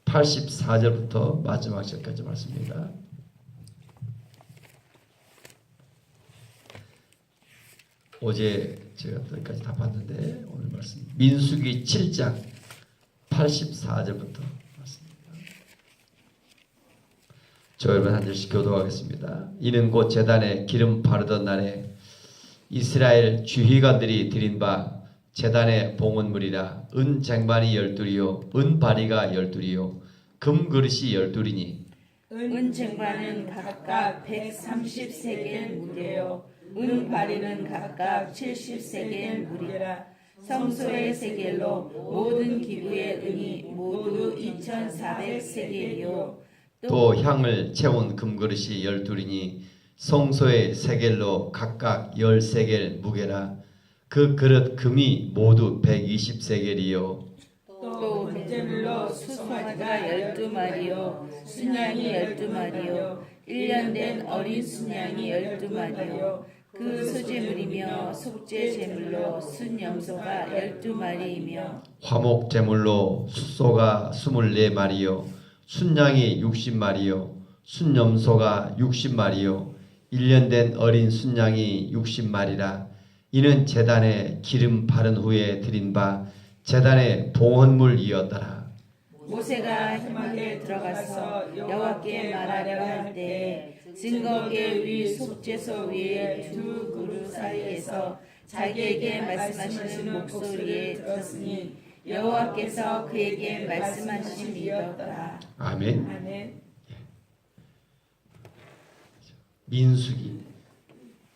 84절부터 마지막 절까지 말씀입니다. 어제 제가 여기까지 다 봤는데 오늘 말씀 민수기 7장 84절부터 말씀입니다. 저 여러분 한 절씩 교도하겠습니다. 이는 곧 제단에 기름 바르던 날에 이스라엘 주휘관들이 드린 바 제단의 봉헌물이라 은 쟁반이 12이요 은 바리가 12이요 금 그릇이 12이니 은 쟁반은 각각 130세겔 무게요 은 바리는 각각 70세겔 무리라. 성소의 세겔로 모든 기구의 은이 모두 2400세겔이요 또 향을 채운 금그릇이 12이니 성소의 세겔로 각각 10세겔 무게라. 그 그릇 금이 모두 120세겔이요 또 번제물로 수송아지가 12마리요 순양이 12마리요 1년 된 어린 순양이 12마리요 그 소제물이며 속죄 제물로 순염소가 12마리이며 화목 제물로 숫소가 24마리요 순양이 60마리요 순염소가 60마리요 1년 된 어린 순양이 60마리라. 이는 제단에 기름 바른 후에 드린 바 제단의 봉헌물이었더라. 모세가 회막에 들어가서 여호와께 말하려 할 때 증거계 위 속죄소 위에 두 그릇 사이에서 자기에게 말씀하시는 목소리에 들었으니 여호와께서 그에게 말씀하심이었더라. 아멘. 아멘. 민수기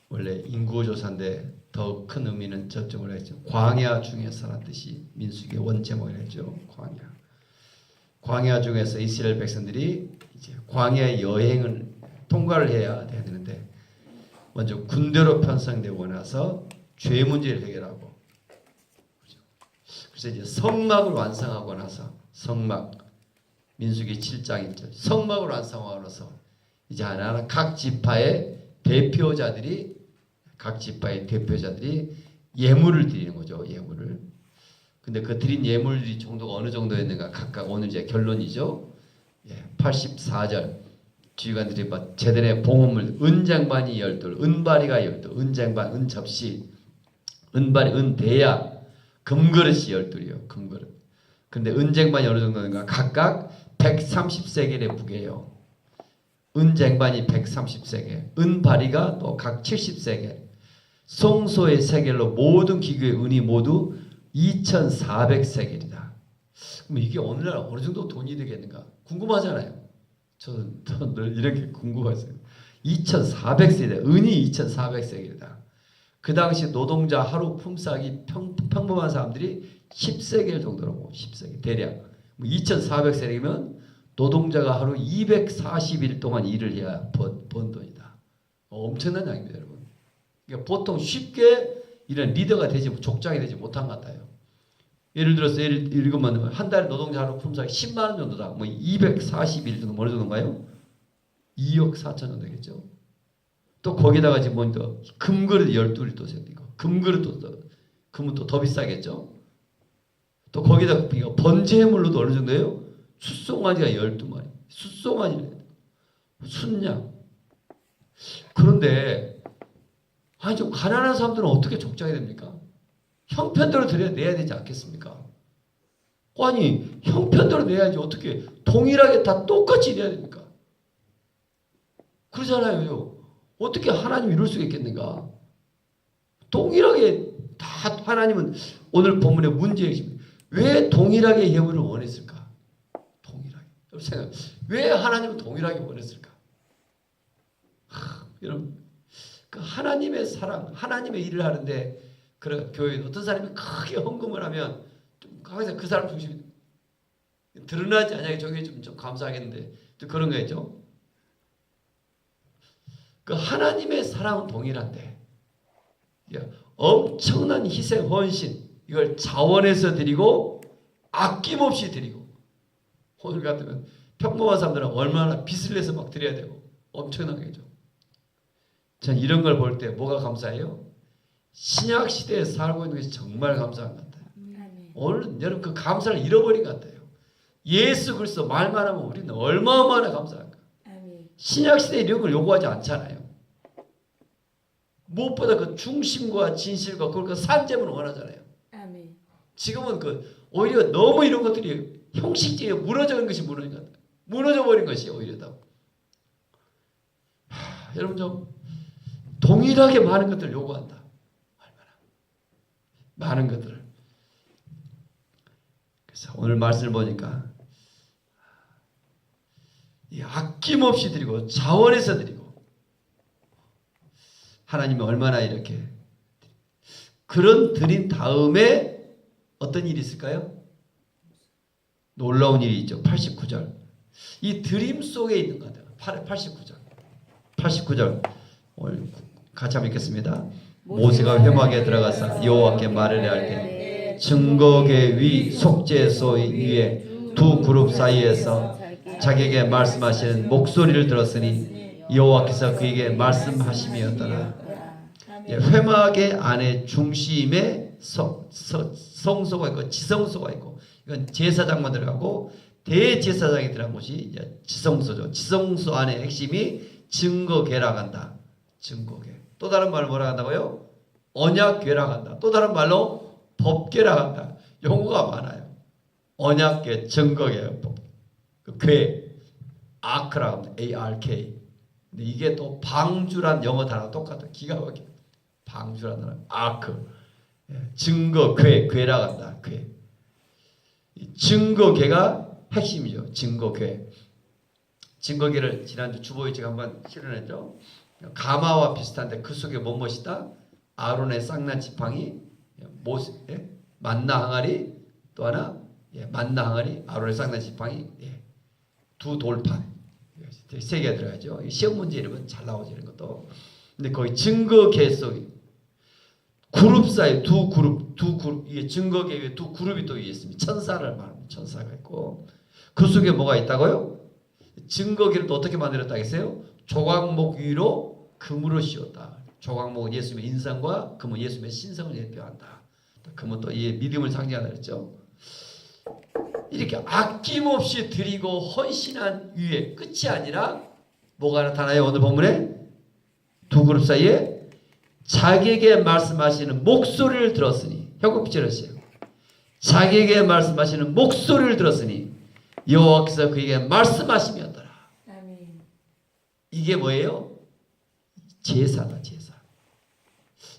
원래 인구조사인데 더 큰 의미는 저점을 했죠. 광야 중에서라는 뜻이 민수기의 원제목을 했죠. 광야 중에서 이스라엘 백성들이 이제 광야 여행을 통과를 해야 되는데 먼저 군대로 편성되고 나서 죄 문제를 해결하고 그래서 이제 성막을 완성하고 나서 성막 민수기 7장 1절 성막을 완성하고 나서 이제 하나하나 각 지파의 대표자들이 예물을 드리는 거죠. 예물을. 근데 그 드린 예물이 정도가 어느 정도였는가 각각 오늘 이제 결론이죠. 84절 주의관들이 제단의 봉헌물 은쟁반이 12, 은바리가 12, 은쟁반, 은접시, 은바리, 은대야, 금그릇이 12이요. 금그릇. 근데 은쟁반이 어느 정도인가 각각 130세겔의 무게예요. 은쟁반이 130세겔, 은바리가 또 각 70세겔. 성소의 세겔로 모든 기구의 은이 모두 2400세겔이다. 그럼 이게 오늘날 어느 정도 돈이 되겠는가? 궁금하잖아요. 저는 늘 이렇게 궁금했어요. 2400세겔, 은이 2400세겔이다. 그 당시 노동자 하루 품삯이 평범한 사람들이 10세겔 정도라고. 10세겔 대략 2400세겔이면 노동자가 하루 240일 동안 일을 해야 번 돈이다. 엄청난 양입니다, 여러분. 그러니까 보통 쉽게 이런 리더가 되지, 족장이 되지 못한 것 같아요. 예를 들어서 읽으면 한 달 노동자 하루 품삯이 10만 원 정도다. 뭐 240일 정도 어느 정도인가요? 2억 4천 정도 되겠죠. 또 거기다가 지금 먼저 금그릇 12를 또 생기고 금그릇도 금은 또 더 비싸겠죠. 또 거기다 번제물로도 어느 정도예요? 숫송아지가 12마리. 숫송아지를 순양. 그런데 아니 좀 가난한 사람들은 어떻게 족장이 됩니까? 형편대로 내야 되지 않겠습니까? 아니 형편대로 내야지 어떻게 동일하게 다 똑같이 내야 됩니까? 그러잖아요. 어떻게 하나님 이룰 수가 있겠는가? 동일하게 다 하나님은 오늘 본문의 문제이십니다. 왜 동일하게 예물을 원했을까? 동일하게. 여러분 생각, 왜 하나님은 동일하게 원했을까? 여러분 그 하나님의 사랑, 하나님의 일을 하는데 그런 교회 어떤 사람이 크게 헌금을 하면 좀 항상 그 사람 중심이 드러나지 않아요. 저게 좀 감사하겠는데 또 그런 거 있죠. 그 하나님의 사랑은 동일한데 엄청난 희생 헌신 이걸 자원해서 드리고 아낌없이 드리고 오늘 같으면 평범한 사람들은 얼마나 빚을 내서 막 드려야 되고 엄청나게죠. 전 이런 걸 볼 때 뭐가 감사해요? 신약 시대에 살고 있는 것이 정말 감사한 것 같아요. 오늘 여러분 그 감사를 잃어버린 것 같아요. 예수 그리스도 말만 하면 우리는 얼마나 감사한가. 아멘. 신약시대 이런 걸 요구하지 않잖아요. 무엇보다 그 중심과 진실과 그 산재문을 원하잖아요. 아멘. 지금은 오히려 너무 이런 것들이 형식적으로 무너져버린 것이 무너져버린 것이 오히려 더. 여러분 좀 동일하게 많은 것들을 요구한다. 얼마나 많은 것들을. 그래서 오늘 말씀을 보니까 이 아낌없이 드리고 자원해서 드리고 하나님이 얼마나 이렇게 그런 드린 다음에 어떤 일이 있을까요? 놀라운 일이 있죠. 89절. 이 드림 속에 있는 것 같아요. 89절. 89절. 오늘 같이 한번 읽겠습니다. 모세가 회막에 들어가서 여호와께 말을 할 때 증거계 위 속죄소 위에 두 그룹 사이에서 자기에게 말씀하시는 목소리를 들었으니 여호와께서 그에게 말씀하심이었더라. 회막의 안에 중심에 성소가 있고 지성소가 있고 이건 제사장만 들어가고 대제사장이 들어간 곳이 이제 지성소죠. 지성소 안에 핵심이 증거궤라고 한다. 증거궤. 또 다른 말로 뭐라 한다고요? 언약궤라고 한다. 또 다른 말로 법궤라고 한다. 용어가 많아요. 언약궤, 증거궤, 궤, 아크라고 합니다. ARK. 근데 이게 또 방주란 영어 단어가 똑같아. 기가 막혀. 방주란 단어. 아크. 증거궤, 궤라고 한다. 궤. 증거궤가 핵심이죠. 증거궤. 증거궤를 지난주 주보일찍 한번 실현했죠. 가마와 비슷한데 그 속에 무엇이다? 아론의 쌍난 지팡이, 모세, 만나 항아리, 또 하나 만나 항아리, 아론의 쌍난 지팡이, 두 돌판, 세 개가 들어가죠. 시험 문제 이러면 잘 나오죠 이런 것도. 근데 거기 증거궤 속에 그룹 사이 두 그룹 이게 증거궤 위에 두 그룹이 또 있습니다. 천사를 말합니다. 천사가 있고 그 속에 뭐가 있다고요? 증거궤를 또 어떻게 만들었다 했어요? 조각목 위로 금으로 씌웠다. 조각목은 예수님의 인성과 금은 예수님의 신성을 대표한다. 금은 또 이 믿음을 상징한다 그랬죠. 이렇게 아낌없이 드리고 헌신한 위에 끝이 아니라 뭐가 나타나요? 오늘 본문에 두 그룹 사이에 자기에게 말씀하시는 목소리를 들었으니 협곡절이었어요. 자기에게 말씀하시는 목소리를 들었으니 여호와께서 그에게 말씀하시면더라. 아멘. 이게 뭐예요? 제사다. 제사.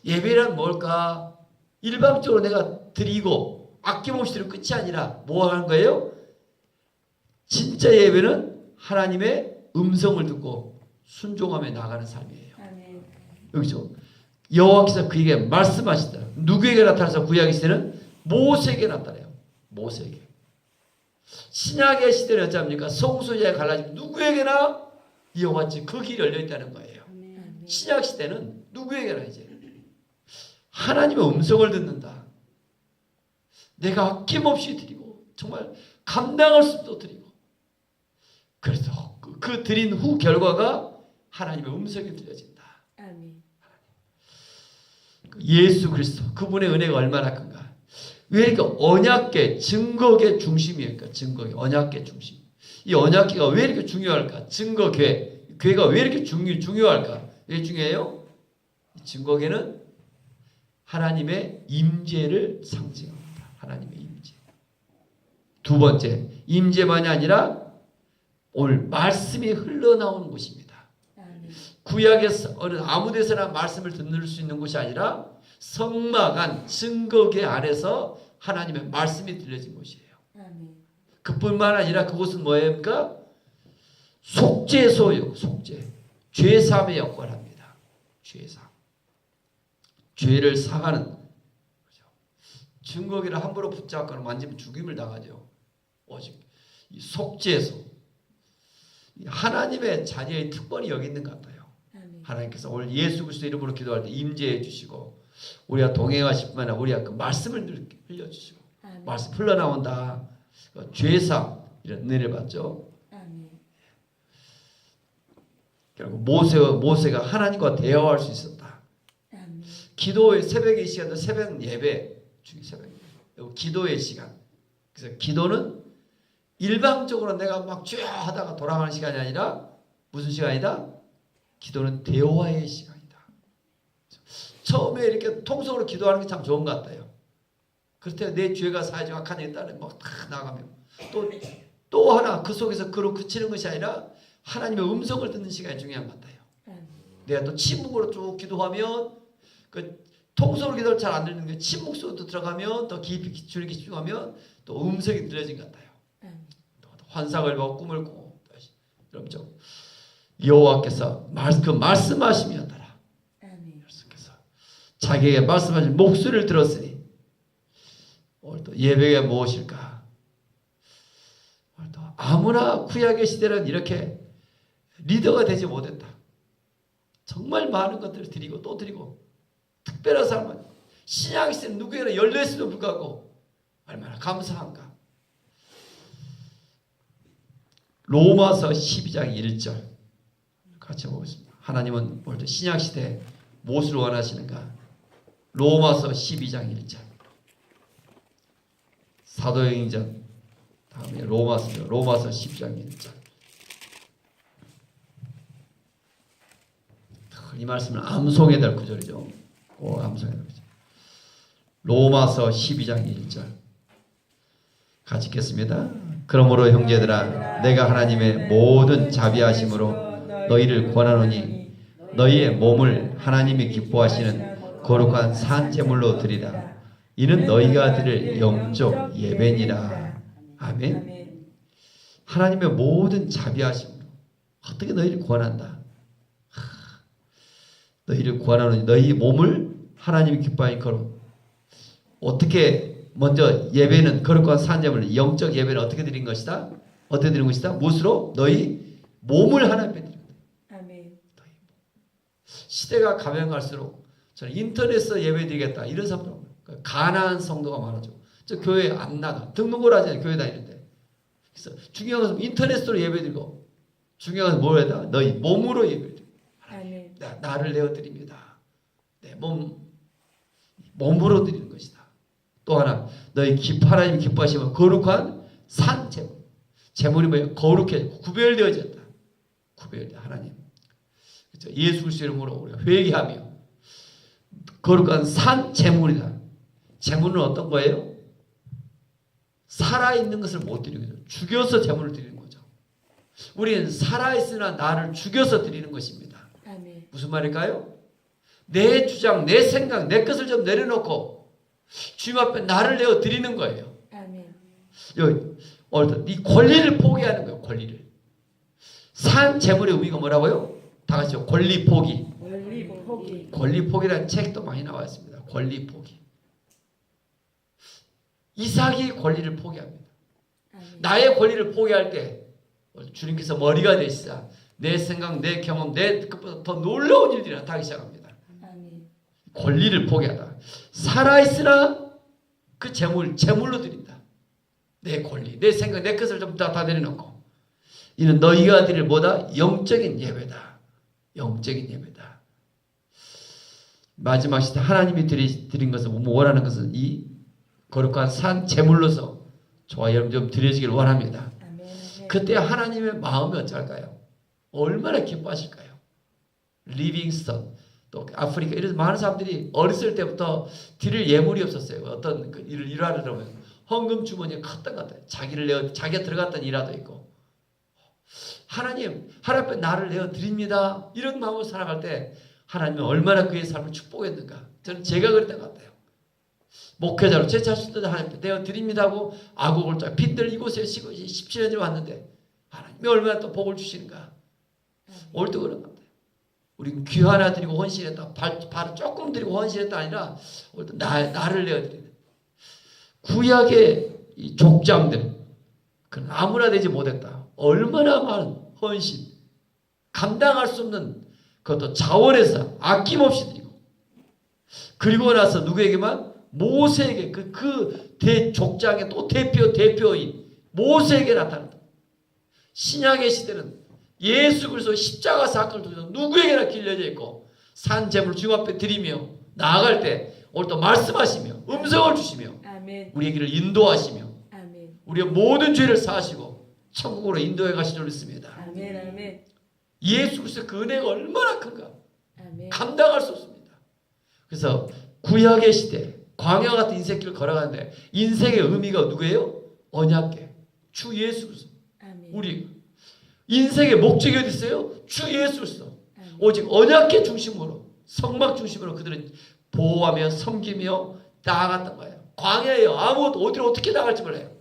예배란 뭘까? 일방적으로 내가 드리고 아낌없이 드리고 끝이 아니라 뭐 하는 거예요? 진짜 예배는 하나님의 음성을 듣고 순종하며 나가는 삶이에요. 아멘. 여기죠. 여호와께서 그에게 말씀하시더라. 누구에게 나타나서 구약의 시대는 모세에게 나타나요. 모세에게. 신약의 시대는 어찌합니까? 성소자에 갈라지면 누구에게나 이와 같이 그 길이 열려있다는 거예요. 아멘. 신약 시대는 누구에게나 이제 하나님의 음성을 듣는다. 내가 아낌없이 드리고 정말 감당할 수 없도록 드리고 그래서 그 드린 후 결과가 하나님의 음성이 들려진다. 아멘. 예수 그리스도 그분의 은혜가 얼마나 큰가. 왜 이렇게 언약궤 증거궤 중심이니까 증거궤 언약궤 중심. 이 언약궤가 왜 이렇게 중요할까? 증거궤 궤가 왜 이렇게 중요할까? 왜 중요해요? 증거궤는 하나님의 임재를 상징합니다. 하나님의 임재. 두 번째 임재만이 아니라 오늘 말씀이 흘러나오는 곳입니다. 아멘. 구약에서 어느 아무 데서나 말씀을 듣는 수 있는 곳이 아니라 성막 안 증거궤 안에서 하나님의 말씀이 들려진 곳이에요. 아멘. 그뿐만 아니라 그곳은 뭐입니까? 속죄소요. 속죄. 죄사함의 역할을 합니다. 죄사함. 죄를 사하는 거죠. 증거궤를 함부로 붙잡거나 만지면 죽임을 당하죠. 오직 이 속죄소. 하나님의 자녀의 특권이 여기 있는 것 같아요. 아멘. 하나님께서 오늘 예수 그리스도 이름으로 기도할 때 임재해 주시고 우리가 동행하실 뿐만 아니라 우리가 그 말씀을 흘려주시고 아멘. 말씀 흘러나온다. 죄사 이런 은혜를 받죠. 아멘. 결국 모세가 하나님과 대화할 수 있었다. 아멘. 기도의 새벽의 시간도 새벽 예배 중에 새벽 예배. 기도의 시간. 그래서 기도는 일방적으로 내가 막 쥐어 하다가 돌아가는 시간이 아니라 무슨 시간이다? 기도는 대화의 시간이다. 처음에 이렇게 통성으로 기도하는 게 참 좋은 것 같아요. 그렇다고 내 죄가 사회적 악한 데 따른 막다 나가면 또 하나 그 속에서 그로 그치는 것이 아니라 하나님의 음성을 듣는 시간이 중요한 것 같아요. 내가 또 침묵으로 쭉 기도하면 그 통성으로 기도를 잘 안 듣는 게 침묵 속으로 들어가면 더 깊이 주님께 집중하면 또 음성이 들려진 것 같아요. 또 환상을 보고 꿈을 꾸고 여러분 좀 여호와께서 그 말씀하시면 따라 예수께서 자기에게 말씀하신 목소리를 들었으니 오늘 또 예배가 무엇일까? 오늘 또 아무나 구약의 시대는 이렇게 리더가 되지 못했다. 정말 많은 것들을 드리고 또 드리고 특별한 사람은 신약 시대는 누구에게나 열려있음에도 불구하고 얼마나 감사한가. 로마서 12장 1절 같이 보겠습니다. 하나님은 올 때 신약 시대에 무엇을 원하시는가? 로마서 12장 1절 사도행전 다음에 로마서 12장 1절 이 말씀은 암송해야 될 구절이죠. 꼭 암송해야 될 구절. 로마서 12장 1절 같이 읽겠습니다. 그러므로 형제들아 내가 하나님의 모든 자비하심으로 너희를 권하노니 너희의 몸을 하나님이 기뻐하시는 거룩한 산제물로 드리라. 이는 너희가 드릴 영적 예배니라. 아멘. 하나님의 모든 자비하심으로 어떻게 너희를 권한다. 너희를 구하노니 너희 몸을 하나님이 기뻐하니 거룩. 어떻게 먼저 예배는 거룩한 산제물 영적 예배는 어떻게 드린 것이다? 어떻게 드린 것이다? 무엇으로? 너희 몸을 하나님께 드린 것이다. 아멘. 시대가 가면 갈수록 저는 인터넷에서 예배 드리겠다 이런 사람들 가난한 성도가 많아져. 저 교회 안 나가. 등록을 하잖아요. 교회 다니는데. 그래서 중요한 것은 인터넷으로 예배 드리고 중요한 것은 뭘 해야 너희 몸으로 예배 드리고 나를 내어드립니다. 내 몸으로 드리는 것이다. 또 하나 너희 하나님 기뻐하시면 거룩한 산 제물. 제물이 뭐예요? 거룩해 구별되어졌다. 구별돼 하나님. 그렇죠? 예수 그리스도 이름으로 우리가 회개하며 거룩한 산 제물이다. 제물은 어떤 거예요? 살아있는 것을 못 드리는 거죠. 죽여서 제물을 드리는 거죠. 우리는 살아있으나 나를 죽여서 드리는 것입니다. 무슨 말일까요? 내 주장, 내 생각, 내 것을 좀 내려놓고 주님 앞에 나를 내어 드리는 거예요. 이 권리를 포기하는 거예요. 권리를. 산 제물의 의미가 뭐라고요? 다 같이요. 권리 포기. 권리 포기라는 책도 많이 나와 있습니다. 권리 포기. 이삭이 권리를 포기합니다. 나의 권리를 포기할 때 주님께서 머리가 되시자 내 생각, 내 경험, 내 것보다 더 놀라운 일들이 나타나기 시작합니다. 권리를 포기하다. 살아있으나 그 제물로 드린다. 내 권리, 내 생각, 내 것을 좀 다 내려놓고 이는 너희가 드릴 뭐다? 영적인 예배다. 영적인 예배다. 마지막 시대 하나님이 드린 것은 원하는 것은 이 거룩한 산 제물로서 저와 여러분 좀 드려지길 원합니다. 그때 하나님의 마음이 어쩔까요? 얼마나 기뻐하실까요? 리빙스턴 또 아프리카 이런 많은 사람들이 어렸을 때부터 드릴 예물이 없었어요. 어떤 그 일을 하려면 헌금 주머니가 컸던 것 같아요. 자기가 들어갔던 일화도 있고 하나님 앞에 나를 내어 드립니다. 이런 마음으로 살아갈 때 하나님은 얼마나 그의 삶을 축복했는가. 저는 제가 그랬던 것 같아요. 목회자로 제 자신도 하나님께 내어 드립니다 하고 아고골자 빈들 이곳에 17년째 왔는데 하나님이 얼마나 또 복을 주시는가. 오늘도 그런 것 같아요. 우리 귀 하나 드리고 헌신했다. 발 조금 드리고 헌신했다 아니라 오늘도 나를 내어 드리는 구약의 이 족장들 그는 아무나 되지 못했다. 얼마나 많은 헌신 감당할 수 없는 그것도 자원해서 아낌없이 드리고 그리고 나서 누구에게만 모세에게 그 대족장의 또 대표인 모세에게 나타난다. 신약의 시대는 예수 그리스도 십자가 사건을 통해서 누구에게나 길려져 있고 산 제물을 주님 앞에 드리며 나아갈 때 오늘 또 말씀하시며 음성을 주시며 아멘. 우리의 길을 인도하시며 아멘. 우리의 모든 죄를 사하시고 천국으로 인도해 가실 줄 믿습니다. 아멘. 아멘. 예수 그리스도의 그 은혜가 얼마나 큰가 아멘. 감당할 수 없습니다. 그래서 구약의 시대 광야 같은 인생길을 걸어가는데 인생의 의미가 누구예요? 언약계 주 예수 그리스도. 아멘. 우리 인생의 목적이 어디 있어요? 주 예수 그리스도. 아멘. 오직 언약계 중심으로 성막 중심으로 그들은 보호하며 섬기며 나아갔던 거예요. 광야예요. 아무것도 어디로 어떻게 나갈지 몰라요.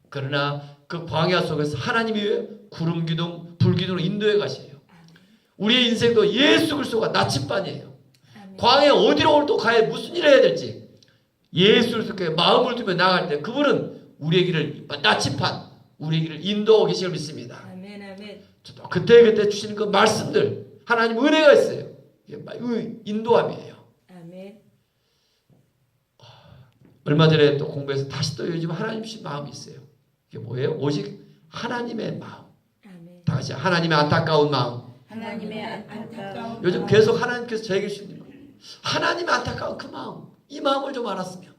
그러나 그 광야 속에서 하나님이 구름 기둥 불 기둥으로 인도해 가셔요. 우리의 인생도 예수 그리스도가 나침반이에요. 아멘. 광야에 어디로 또 가야 무슨 일을 해야 될지 예수 그리스도께 마음을 두며 나갈 때 그분은 우리의 길을 나침반 우리의 길을 인도하고 계시길 믿습니다. 아멘. 아멘. 그때 주시는 그 말씀들 하나님 은혜가 있어요. 이게 인도함이에요. 아멘. 얼마 전에 또 공부해서 다시 또 요즘 하나님 주신 마음이 있어요. 이게 뭐예요? 오직 하나님의 마음. 아멘. 다시 하나님의 안타까운 마음. 하나님의 안타까운 요즘 계속 하나님께서 저에게 주시는 거. 하나님의 안타까운 그 마음. 이 마음을 좀 알았으면.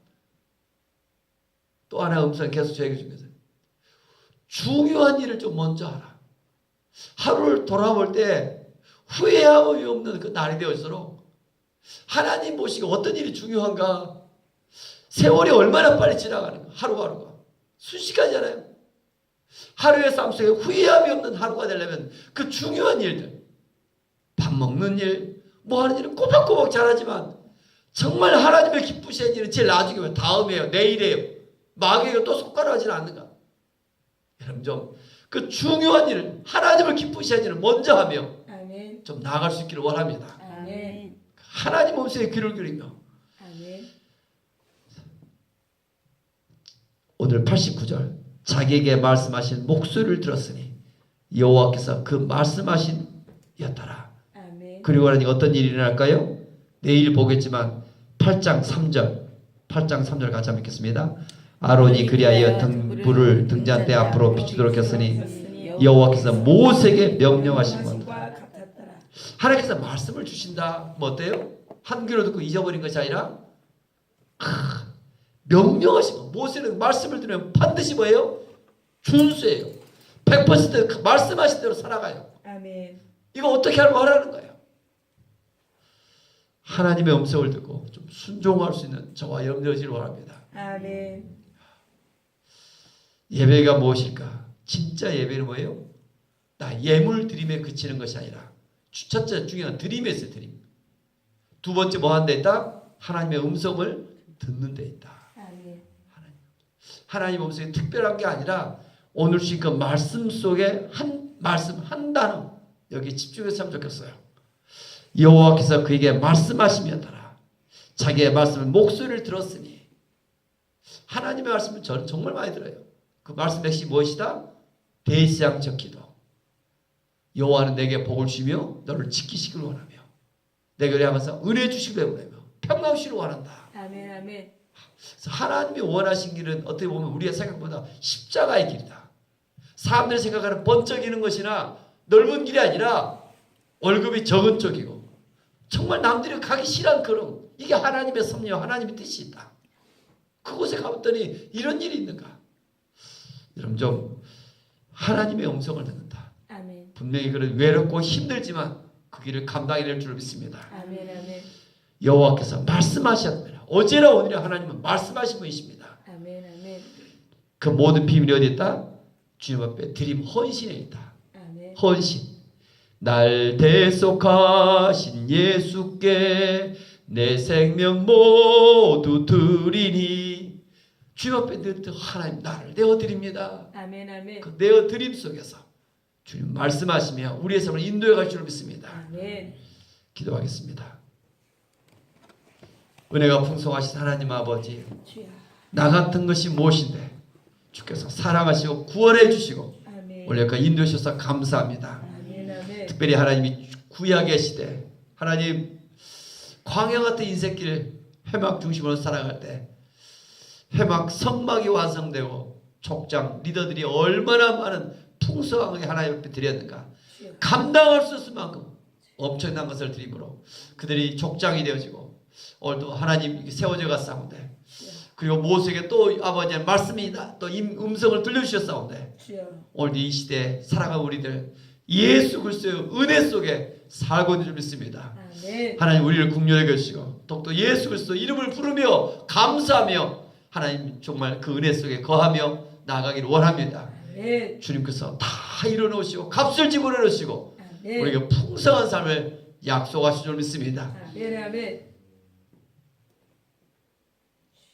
또 하나의 음성 계속 저에게 주면서 중요한 일을 좀 먼저 하라. 하루를 돌아볼 때 후회함이 없는 그 날이 되어질수록 하나님 보시고 어떤 일이 중요한가 세월이 얼마나 빨리 지나가는가 하루하루가 순식간이잖아요. 하루의 삶 속에 후회함이 없는 하루가 되려면 그 중요한 일들 밥 먹는 일 뭐 하는 일은 꼬박꼬박 잘하지만 정말 하나님의 기쁘시는 일은 제일 나중에 다음이에요. 내일이에요. 마귀가 또 손가락하지는 않는가. 여러분 좀 그 중요한 일을 하나님을 기쁘시는 일을 먼저 하며 아멘. 좀 나아갈 수 있기를 원합니다. 아멘. 하나님 음성에 귀를 기울이며 아멘. 오늘 89절 자기에게 말씀하신 목소리를 들었으니 여호와께서 그 말씀하신 였더라. 아멘. 그리고 하니 어떤 일이 일어날까요? 내일 보겠지만 8장 3절 같이 한번 읽겠습니다. 아론이 그리하여 불을 등잔대 앞으로 비추도록 했으니 여호와께서 모세에게 명령하신 것. 같았더라. 하나님께서 말씀을 주신다. 뭐 어때요? 한 귀로 듣고 잊어버린 것이 아니라 명령하신 것. 모세는 말씀을 들으면 반드시 뭐예요? 준수해요. 100% 말씀하신 대로 살아가요. 아멘. 이거 어떻게 하라고 하라는 거예요. 하나님의 음성을 듣고 좀 순종할 수 있는 저와 여러분 되시길 바랍니다. 아멘. 예배가 무엇일까? 진짜 예배는 뭐예요? 나 예물 드림에 그치는 것이 아니라 첫째 중요한 드림에 있어요. 드림. 두 번째 뭐 하는 데 있다? 하나님의 음성을 듣는 데 있다. 아멘. 하나님 음성이 특별한 게 아니라 오늘 주신 그 말씀 속에 한 말씀 한 단어 여기 집중해서 하면 좋겠어요. 여호와께서 그에게 말씀하시면더라. 자기의 말씀을 목소리를 들었으니 하나님의 말씀을 저는 정말 많이 들어요. 그 말씀 핵심이 무엇이다? 대시양적 기도. 여호와는 내게 복을 주며 너를 지키시길 원하며 내게 향해서 은혜 주시길 원하며 평강 주시길 원한다. 아멘. 아멘. 그래서 하나님이 원하신 길은 어떻게 보면 우리의 생각보다 십자가의 길이다. 사람들이 생각하는 번쩍이는 것이나 넓은 길이 아니라 월급이 적은 쪽이고 정말 남들이 가기 싫어하는 그런 이게 하나님의 섭리와 하나님의 뜻이 있다. 그곳에 가봤더니 이런 일이 있는가? 여러분 좀 하나님의 음성을 듣는다. 아멘. 분명히 그런 외롭고 힘들지만 그 길을 감당해낼 줄 믿습니다. 아멘. 아멘. 여호와께서 말씀하셨느라 어제나 오늘이나 하나님은 말씀하신 분이십니다. 아멘. 아멘. 그 모든 비밀이 어디 있다? 주님 앞에 드림 헌신에 있다. 아멘. 헌신. 날 대속하신 예수께 내 생명 모두 드리니 주님 앞에 하나님 나를 내어드립니다. 아멘. 아멘. 그 내어드림 속에서 주님 말씀하시며 우리의 삶을 인도해 갈 줄 믿습니다. 아멘. 기도하겠습니다. 은혜가 풍성하신 하나님 아버지 주야. 나 같은 것이 무엇인데 주께서 사랑하시고 구원해 주시고 아멘. 오늘 여기까지 인도해 주셔서 감사합니다. 아멘. 아멘. 특별히 하나님이 구약의 시대 하나님 광야 같은 인생길 회막 중심으로 살아갈 때 회막 성막이 완성되고 족장 리더들이 얼마나 많은 풍성하게 하나님 앞에 드렸는가 주야. 감당할 수 없을 만큼 엄청난 것을 드림으로 그들이 족장이 되어지고 오늘도 하나님 세워져 갔사온데 그리고 모세에게 또 아버지의 말씀이 또 음성을 들려주셨사온데 주여. 오늘 이 시대에 살아가는 우리들 예수 그리스도의 은혜 속에 살고 있는 줄 믿습니다. 아멘. 하나님 우리를 국률해 주시고 또 예수 그리스도 이름을 부르며 감사하며 하나님 정말 그 은혜 속에 거하며 나아가기를 원합니다. 아멘. 주님께서 다 이뤄놓으시고 값을 지불해 놓으시고 아멘. 우리에게 풍성한 삶을 약속하신 줄 믿습니다. 아멘. 아멘.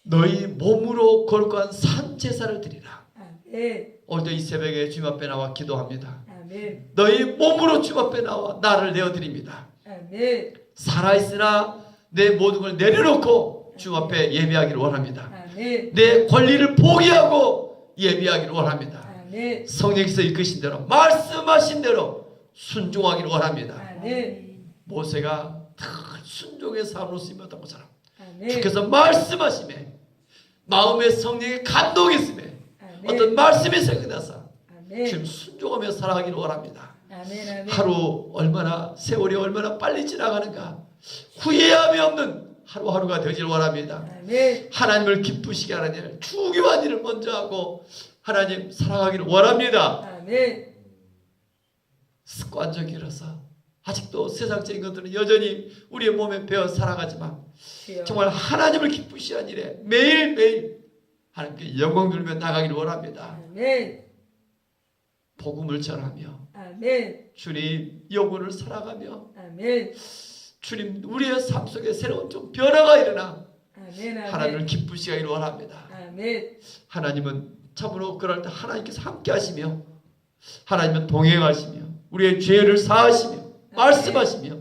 너희 몸으로 거룩한 산 제사를 드리라. 아멘. 오늘도 이 새벽에 주님 앞에 나와 기도합니다. 아멘. 너희 몸으로 주님 앞에 나와 나를 내어드립니다. 아멘. 살아있으나 내 모든 걸 내려놓고 주님 앞에 예배하기를 원합니다. 아멘. 내 권리를 포기하고 예배하기를 원합니다. 아멘. 성령께서 이끄신 대로 말씀하신 대로 순종하기를 원합니다. 아멘. 모세가 순종의 삶으로 쓰임받은 것처럼 아멘. 주께서 말씀하심에 마음의 성령의 감동이 있음에 아멘. 어떤 말씀이 생각나서 아멘. 지금 순종하며 살아가기를 원합니다. 아멘. 아멘. 하루 얼마나 세월이 얼마나 빨리 지나가는가 후회함이 없는 하루하루가 되기를 원합니다. 아멘. 하나님을 기쁘시게 하는 일 중요한 일을 먼저 하고 하나님 사랑하기를 원합니다. 아멘. 습관적이라서 아직도 세상적인 것들은 여전히 우리의 몸에 배어 살아가지만 주여. 정말 하나님을 기쁘시게 하는 일에 매일매일 하나님께 영광 돌며 나가기를 원합니다. 아멘. 복음을 전하며 아멘. 주님 영혼을 살아가며 아멘. 주님 우리의 삶 속에 새로운 좀 변화가 일어나 아멘. 하나님을 기쁘시게 하기를 원합니다. 아멘. 하나님은 참으로 그럴 때 하나님께서 함께 하시며 하나님은 동행하시며 우리의 죄를 사하시며 말씀하시며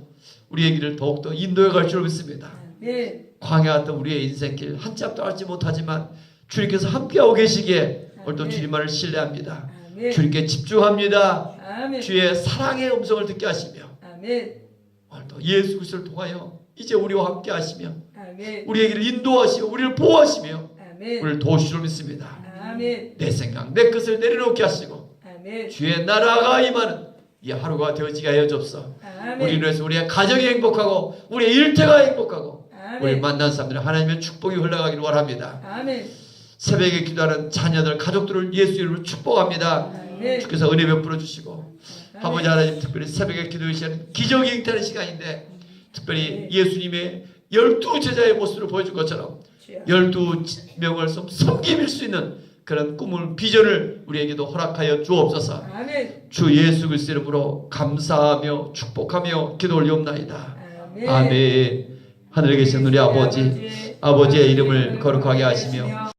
우리의 길을 더욱더 인도해 갈 줄 믿습니다. 아멘. 광야 같은 우리의 인생길 한치 앞도 알지 못하지만 주님께서 함께하고 계시기에 오늘도 주님만을 신뢰합니다. 아멘. 주님께 집중합니다. 아멘. 주의 사랑의 음성을 듣게 하시며 아멘. 오늘도 예수 그리스도를 통하여 이제 우리와 함께 하시며 아멘. 우리의 길을 인도하시고 우리를 보호하시며 아멘. 우리를 도우실 줄 믿습니다. 아멘. 내 생각 내 것을 내려놓게 하시고 아멘. 주의 나라가 임하는 이 하루가 되어지게 하여 주옵소서. 아멘. 우리로 해서 우리의 가정이 행복하고 우리의 일터가 행복하고 우리 아멘. 만난 사람들은 하나님의 축복이 흘러가기를 원합니다. 아멘. 새벽에 기도하는 자녀들 가족들을 예수 이름으로 축복합니다. 아멘. 주께서 은혜 베풀어 주시고 아멘. 아버지 하나님 특별히 새벽에 기도의 시간 기적이 잉태하는 시간인데 특별히 예수님의 12제자의 모습을 보여준 것처럼 주여. 12명을 섬김일 수 있는 그런 꿈을 비전을 우리에게도 허락하여 주옵소서. 아멘. 주 예수 그리스도 이름으로 감사하며 축복하며 기도 올리옵나이다. 아멘. 아멘. 하늘에 계신 우리 아버지 아버지의 이름을 거룩하게 하시며